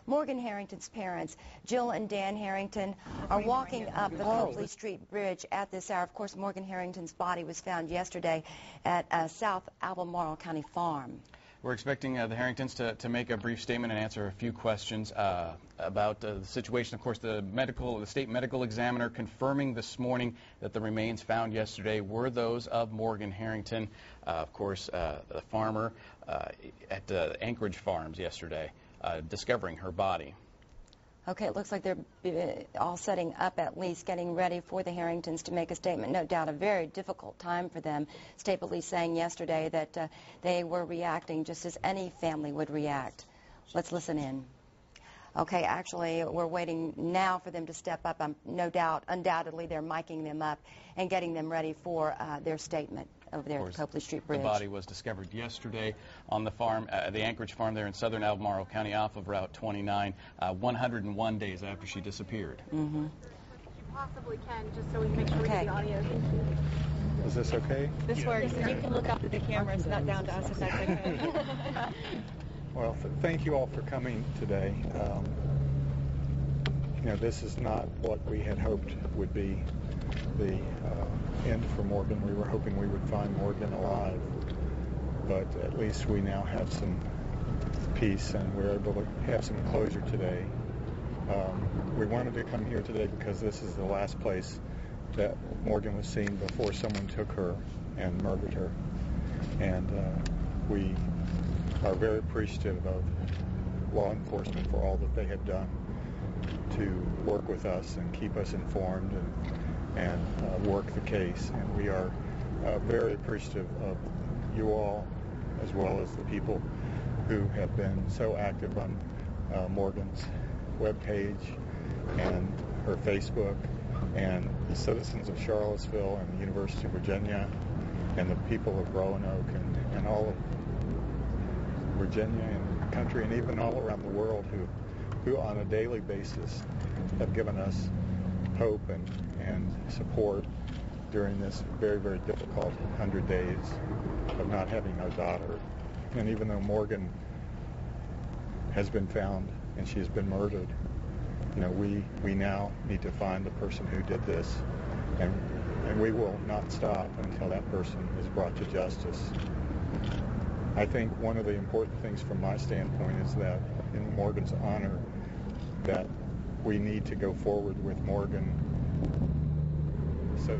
Morgan Harrington's parents, Gil and Dan Harrington, are walking up the Copeley Bridge at this hour. Of course, Morgan Harrington's body was found yesterday at South Albemarle County Farm. We're expecting the Harringtons to make a brief statement and answer a few questions about the situation. Of course, the state medical examiner confirming this morning that the remains found yesterday were those of Morgan Harrington, of course, the farmer at Anchorage Farms yesterday, discovering her body. Okay, it looks like they're all setting up, at least getting ready for the Harringtons to make a statement. No doubt a very difficult time for them. State police saying yesterday that they were reacting just as any family would react. Let's listen in. Okay, actually, we're waiting now for them to step up. No doubt, undoubtedly, they're miking them up and getting them ready for their statement over there at Copeley Bridge. The body was discovered yesterday on the farm, the Anchorage farm there in southern Albemarle County off of Route 29, 101 days after she disappeared. Mm-hmm. If you possibly can, just so we can make sure we get the audio. Is this okay? This works. You can look up at the camera. It's not down to us if that's okay. Well, thank you all for coming today. You know, this is not what we had hoped would be the end for Morgan. We were hoping we would find Morgan alive, but at least we now have some peace and we're able to have some closure today. We wanted to come here today because this is the last place that Morgan was seen before someone took her and murdered her. And we are very appreciative of law enforcement for all that they have done to work with us and keep us informed and work the case. And we are very appreciative of you all, as well as the people who have been so active on Morgan's webpage and her Facebook, and the citizens of Charlottesville and the University of Virginia and the people of Roanoke and all of Virginia and the country and even all around the world who on a daily basis have given us hope and support during this very, very difficult 100 days of not having our daughter. And even though Morgan has been found and she has been murdered, you know, we now need to find the person who did this, and we will not stop until that person is brought to justice. I think one of the important things from my standpoint is that in Morgan's honor, that we need to go forward with Morgan so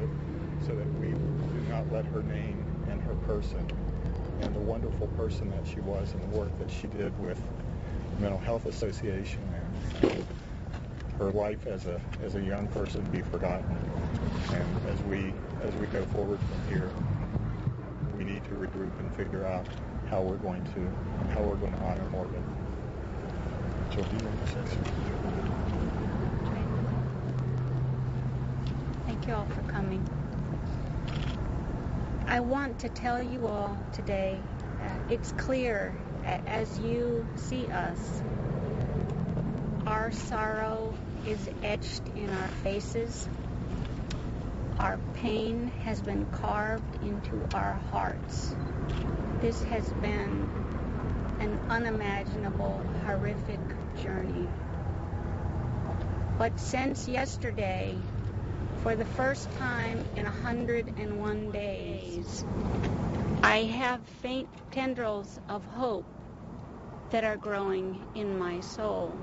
that we do not let her name and her person and the wonderful person that she was and the work that she did with the Mental Health Association and her life as a young person be forgotten. And as we go forward from here, we need to regroup and figure out how we're going to honor Morgan. Jill, do you want to say something? Thank you all for coming. I want to tell you all today, it's clear as you see us, our sorrow is etched in our faces. Our pain has been carved into our hearts. This has been an unimaginable, horrific journey. But since yesterday, for the first time in 101 days, I have faint tendrils of hope that are growing in my soul.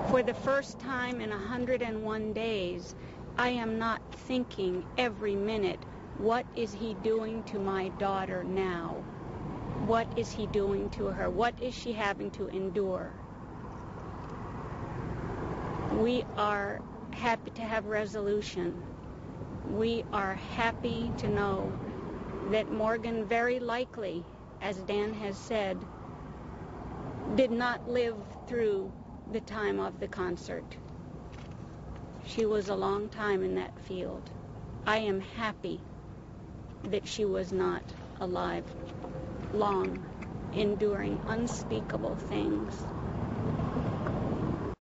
For the first time in 101 days, I am not thinking every minute, what is he doing to my daughter now? What is he doing to her? What is she having to endure? We are happy to have resolution. We are happy to know that Morgan very likely, as Dan has said, did not live through the time of the concert. She was a long time in that field. I am happy that she was not alive long, enduring unspeakable things.